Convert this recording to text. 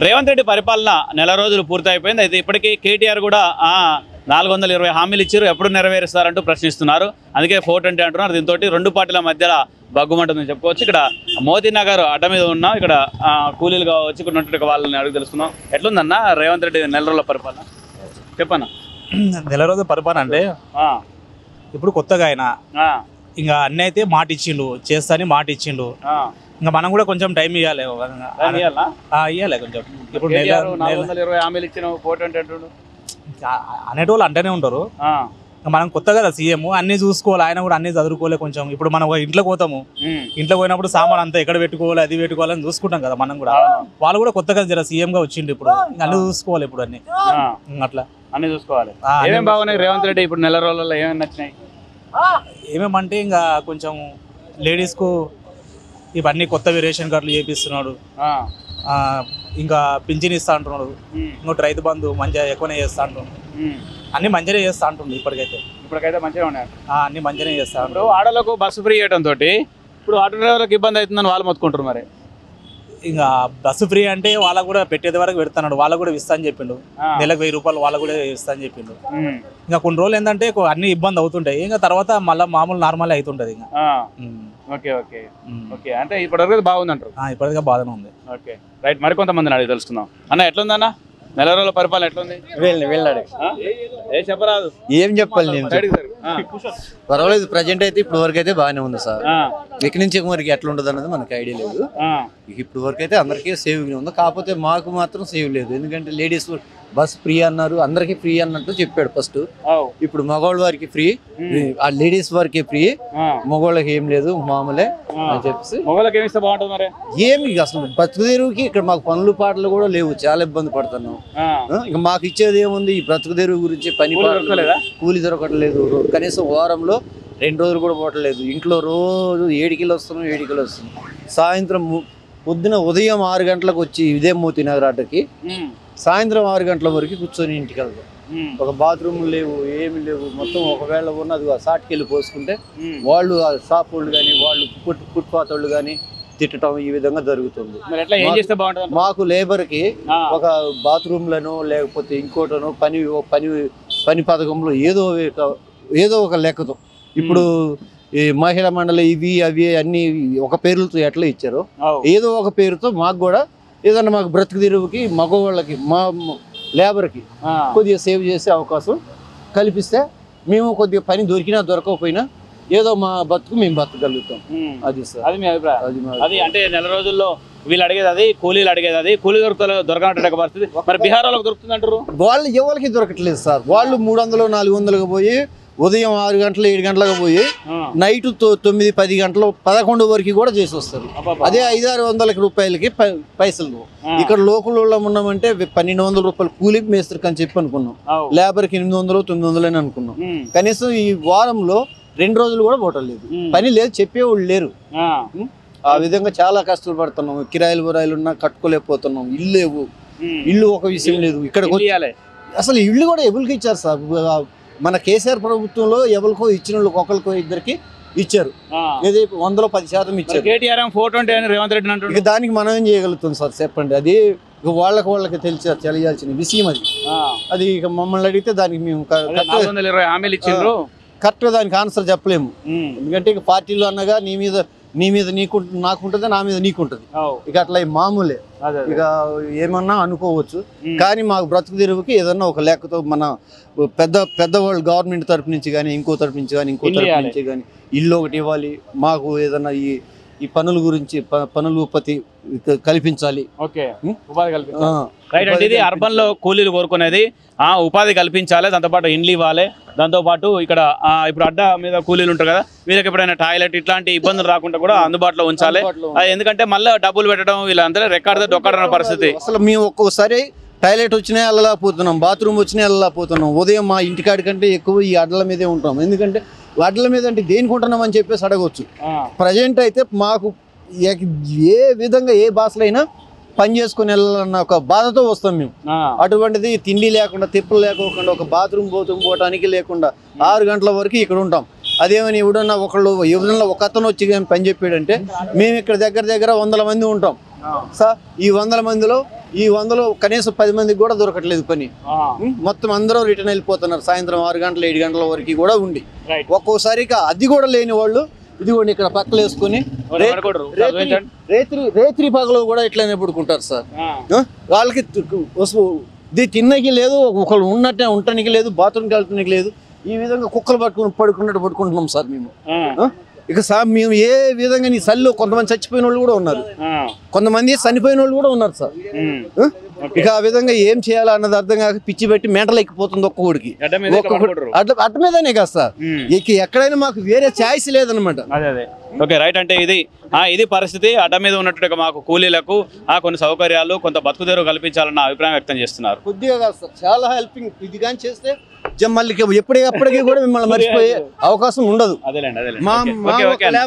రేవంత్ రెడ్డి పరిపాలన నెల రోజులు పూర్తయిపోయింది. అయితే ఇప్పటికీ కేటీఆర్ కూడా 420 హామీలు ఇచ్చారు, ఎప్పుడు నెరవేరుస్తారంటూ ప్రశ్నిస్తున్నారు. అందుకే 420 అంటున్నారు. దీంతో రెండు పార్టీల మధ్యలో బగ్గుమంటుందని చెప్పుకోవచ్చు. ఇక్కడ మోతీనగర్ అడ్డ మీద ఉన్నాం. ఇక్కడ కూలీలు కావచ్చు, ఇక్కడ ఉన్నటువంటి వాళ్ళని అడిగి తెలుసుకుందాం. ఎట్లుందన్న రేవంత్ రెడ్డి నెల రోజుల పరిపాలన చెప్పన్నా? నెల రోజుల పరిపాలన అంటే ఇప్పుడు కొత్తగా ఆయన ఇంకా అన్నీ అయితే మాట ఇచ్చిండు, చేస్తా అని మాట ఇచ్చిండు. ఇంకా మనం కూడా కొంచెం టైం ఇవ్వాలి కొంచెం. ఇప్పుడు అనేటోళ్ళు అంటేనే ఉంటారు. మనం కొత్త కదా సీఎం, అన్ని చూసుకోవాలి. ఆయన కూడా అన్ని చదువుకోలే కొంచెం. ఇప్పుడు మనం ఇంట్లో పోతాము, ఇంట్లో పోయినప్పుడు సామాన్ అంతా ఎక్కడ పెట్టుకోవాలి, అది పెట్టుకోవాలని చూసుకుంటాం కదా మనం కూడా. వాళ్ళు కూడా కొత్తగా జర సీఎం గా వచ్చిండు, ఇప్పుడు అన్ని చూసుకోవాలి. ఇప్పుడు అన్ని అట్లా అన్ని చూసుకోవాలి. ఏమేమి బాగున్నాయి రేవంత్ రెడ్డి ఇప్పుడు నెల రోజుల్లో ఏమేమి నచ్చినాయి? ఏమేమంటే ఇంకా కొంచెం లేడీస్కు ఇవన్నీ కొత్తవి రేషన్ కార్డులు చేపిస్తున్నాడు, ఇంకా పింఛన్ ఇస్తా అంటున్నాడు, ఇంకోటి రైతు బంధు మంచిగా ఎక్కువనే చేస్తా అంటున్నాడు. అన్ని మంచిగా చేస్తా అంటుండు. ఇప్పటికైతే మంచిగా ఉన్నాయి, అన్ని మంచిగా చేస్తా ఉంటాడు. ఆడలకు బస్సు ఫ్రీ చేయడం తోటి ఇప్పుడు ఆటో డ్రైవర్లకు ఇబ్బంది అవుతుందని వాళ్ళు మొత్తుకుంటారు. మరి ఇంకా బస్సు ఫ్రీ అంటే వాళ్ళకు కూడా పెట్టేది వరకు పెడతాడు, వాళ్ళకు కూడా ఇస్తా అని చెప్పిండు. నెలకు 1000 రూపాయలు వాళ్ళకు కూడా ఇస్తా అని చెప్పిండు. ఇంకా కొన్ని రోజులు ఏంటంటే అన్ని ఇబ్బంది అవుతుంటాయి, ఇంకా తర్వాత మళ్ళీ మామూలు నార్మల్ అవుతుంటది. ఇంకా ఓకే ఓకే ఓకే అంటే ఇప్పటివరకు బాగుంది అంటారు? ఇప్పటికే బాగానే ఉంది. Okay right. మరి కొంతమందిని అడిగి తెలుసుకుందాం. అన్న ఎట్లుందన్న నెల రోజుల పరిపాలన ఎట్లుంది? వెళ్ళాడు చెప్పరాదు, ఏం చెప్పాలి నేను. పర్వాలేదు, ప్రజెంట్ అయితే ఇప్పుడు వరకు అయితే బాగానే ఉంది సార్. ఇక్కడి నుంచి వరకు ఎట్లా ఉండదు అన్నది మనకి ఐడియా లేదు. ఇప్పుడు వరకు అయితే అందరికీ సేవ్ ఉంది, కాకపోతే మాకు మాత్రం సేవ్ లేదు. ఎందుకంటే లేడీస్ బస్ ఫ్రీ అన్నారు, అందరికి ఫ్రీ అన్నట్టు చెప్పాడు ఫస్ట్. ఇప్పుడు మగవాళ్ళ వారికి ఫ్రీ, ఆ లేడీస్ వారికి ఫ్రీ, మగవాళ్ళకి ఏం లేదు మామూలే అని చెప్పేసి. ఏమి అసలు బ్రతుకుదేరువుకి ఇక్కడ మాకు పనులు పాటలు కూడా లేవు, చాలా ఇబ్బంది పడుతున్నాం. ఇంకా మాకు ఇచ్చేది ఏముంది? ఈ బ్రతుకుదేరువు గురించి పని కూలి దొరకట్లేదు. కనీసం వారంలో 2 రోజులు కూడా పోవట్లేదు. ఇంట్లో రోజు 7 కిలో వస్తున్నాం, 7 కిలో వస్తున్నాం. సాయంత్రం ఉదయం 6 గంటలకు వచ్చి ఇదే మోతీనగర్ ఆటకి సాయంత్రం 6 గంటల వరకు కూర్చొని ఇంటికి వెళ్తాం. ఒక బాత్రూమ్ లేవు, ఏమి లేవు. మొత్తం ఒకవేళ ఉన్నది సాటికెళ్ళి పోసుకుంటే వాళ్ళు షాప్ వాళ్ళు కానీ వాళ్ళు ఫుట్పాత్ వాళ్ళు కానీ తిట్టడం ఈ విధంగా జరుగుతుంది. మాకు లేబర్కి ఒక బాత్రూమ్లను లేకపోతే ఇంకోటనో పని పథకంలో ఏదో ఒక లెక్కతో ఇప్పుడు ఈ మహిళా మండలి ఇవి అవి అన్ని ఒక పేర్లతో ఎట్లా ఇచ్చారో ఏదో ఒక పేరుతో మాకు కూడా ఏదన్నా మాకు బ్రతుకు తెరువుకి మగవాళ్ళకి మా లేబర్కి కొద్దిగా సేవ్ చేసే అవకాశం కల్పిస్తే మేము కొద్దిగా పని దొరికినా దొరకకపోయినా ఏదో మా బతుకు మేము బతకగలుగుతాం. అది సార్, అది మీ అభిప్రాయం. అది అంటే నెల రోజుల్లో వీళ్ళు అడిగేది అది, కూలీలు అడిగేది అది, కూలీ దొరకనట్టు పరిస్థితి. మరి బీహార్ వాళ్ళకి దొరుకుతుంది అంటారు. వాళ్ళు ఎవరికి దొరకట్లేదు సార్. వాళ్ళు 300 400కి పోయి ఉదయం 6 గంటలు 7 గంటలకు పోయి నైట్ 9 10 గంటలు 11 వరకు కూడా చేసి వస్తారు. అదే 500-600 రూపాయలకి పైసలు. ఇక్కడ లోకల్ ఉన్నామంటే 1200 రూపాయలు కూలి మేస్త్రికి అని చెప్పి అనుకున్నాం. లేబర్కి 800 900 అని అనుకున్నాం. కనీసం ఈ వారంలో 2 రోజులు కూడా పోవట్లేదు, పని లేదు, చెప్పేవాళ్ళు లేరు. ఆ విధంగా చాలా కష్టాలు పడుతున్నాం. కిరాయిలు బురాయిలు ఉన్నా కట్టుకోలేకపోతున్నాం. ఇల్లు లేవు, ఇల్లు ఒక విషయం లేదు. ఇక్కడ అసలు ఇల్లు కూడా ఎవరికి ఇచ్చారు సార్? మన కేసీఆర్ ప్రభుత్వంలో ఎవరికో ఇచ్చిన వాళ్ళకి ఒకరికో ఇద్దరికి ఇచ్చారు. ఇది 100% ఇచ్చారు. కేటీఆర్ 420 అని రేవంత్ రెడ్డి అంటారు. ఇక దానికి మనం ఏం చేయగలుగుతాం సార్ చెప్పండి? అది వాళ్ళకి తెలియాల్సిన విషయం అది. అది ఇక మమ్మల్ని అడిగితే దానికి మేము 420 హామీలు ఇచ్చిండ్రు, కరెక్ట్గా దానికి ఆన్సర్ చెప్పలేము. ఎందుకంటే ఇక పార్టీలో అన్నగా నీ మీద నాకుంటుంది, నా మీద నీకుంటుంది. ఇక అట్లా మామూలే, ఇక ఏమన్నా అనుకోవచ్చు. కానీ మాకు బ్రతుకు తెరువుకి ఏదన్నా ఒక లెక్కతో మన పెద్దవాళ్ళు గవర్నమెంట్ తరపు నుంచి కానీ ఇంకో తరపు నుంచి కానీ ఇంకో తరపు నుంచి కానీ ఇల్లు ఒకటి ఇవ్వాలి. మాకు ఏదన్నా ఈ పనుల గురించి పనులు ఉపాధి కల్పించాలి. ఇది అర్బన్ లో కూలీలు కోరుకునేది ఉపాధి కల్పించాలి, దాంతోపాటు ఇండ్లు ఇవ్వాలి. దాంతోపాటు ఇక్కడ ఇప్పుడు అడ్డ మీద కూలీలు ఉంటారు కదా, వీళ్ళకి ఎప్పుడైనా టాయిలెట్ ఇట్లాంటి ఇబ్బందులు రాకుండా కూడా అందుబాటులో ఉంచాలి. ఎందుకంటే మళ్ళీ డబ్బులు పెట్టడం వీళ్ళందరూ రెక్కాడితే డొక్కడన్న పరిస్థితి. అసలు మేము ఒక్కోసారి టాయిలెట్ వచ్చినా వెళ్ళలేకపోతున్నాం, బాత్రూమ్ వచ్చినా వెళ్ళలేకపోతున్నాం. ఉదయం మా ఇంటికాడి కంటే ఎక్కువ ఈ అడ్డల మీదే ఉంటాం. ఎందుకంటే అడ్డల మీద అంటే దేనికి ఉంటున్నాం అని చెప్పేసి అడగవచ్చు. ప్రజెంట్ అయితే మాకు ఏ విధంగా ఏ భాషలో అయినా పని చేసుకుని వెళ్ళాలన్న ఒక బాధతో వస్తాం మేము. అటువంటిది తిండి లేకుండా, తిప్పలు లేకోకుండా, ఒక బాత్రూమ్ పోవటానికి లేకుండా 6 గంటల వరకు ఇక్కడ ఉంటాం. అదేమని ఎవడన్నా ఒక అతను వచ్చి పని చెప్పాడంటే మేము ఇక్కడ దగ్గర 100 మంది ఉంటాం. సార్ ఈ 100 మందిలో కనీసం 10 మందికి కూడా దొరకట్లేదు పని. మొత్తం అందరూ రిటర్న్ వెళ్ళిపోతున్నారు సాయంత్రం 6 గంటలు 7 గంటల వరకు కూడా ఉండి. ఒక్కోసారికి అది కూడా లేని వాళ్ళు ఇదిగోండి ఇక్కడ పక్కలు వేసుకొని రేత్రి పగలు కూడా ఇట్లానే పడుకుంటారు సార్. వాళ్ళకి తిన్నకి లేదు, ఒకళ్ళు ఉండటానికి లేదు, బాత్రూమ్కి వెళ్ళటానికి లేదు. ఈ విధంగా కుక్కలు పడుకుంటున్నాం సార్ మేము. ఇక సార్ మేము ఏ విధంగా నీ సల్లు కొంతమంది చచ్చిపోయిన వాళ్ళు కూడా ఉన్నారు, కొంతమంది చనిపోయిన వాళ్ళు కూడా ఉన్నారు సార్. ఇక ఆ విధంగా ఏం చేయాలా అన్నది అర్థం కాక పిచ్చి పెట్టి మెంటలు ఎక్కిపోతుంది ఒక్కొక్కడికి. అట్ట మీదనే కదా సార్, ఎక్కడైనా మాకు వేరే ఛాయిస్ లేదనమాట. Okay right. అంటే ఇది పరిస్థితి. అడ్డ మీద ఉన్నట్టు మాకు కూలీలకు కొన్ని సౌకర్యాలు, కొంత బతుకుదెరువు కల్పించాలన్న అభిప్రాయం వ్యక్తం చేస్తున్నారు. కొద్దిగా కాదు సార్, చాలా హెల్పింగ్. ఇది కానీ చేస్తే మళ్ళీ ఎప్పటికీ కూడా మిమ్మల్ని మర్చిపోయే అవకాశం ఉండదు.